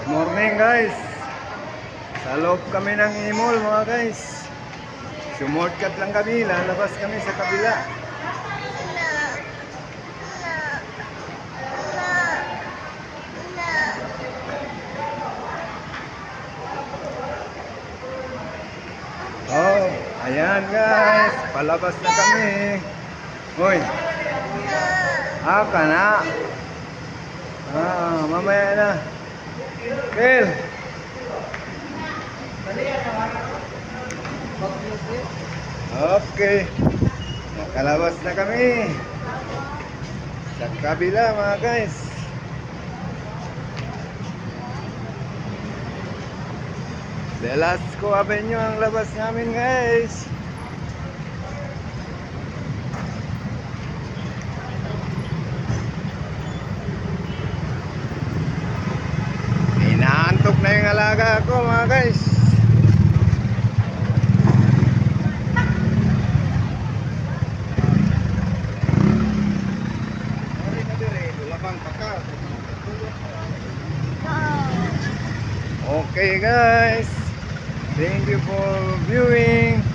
Morning guys. Sa loob kami ng imol mga guys. Sumortcut lang kami, lalabas kami sa kabila. Oh, ayan guys, palabas na kami. Hoy. Aka na. Mamaya na. Phil. Okay. Nakalabas na kami. Sa kabila mga guys. Velasco Avenue ang labas namin guys. Inaantok na yung alaga ko mga guys. Okay guys, thank you for viewing.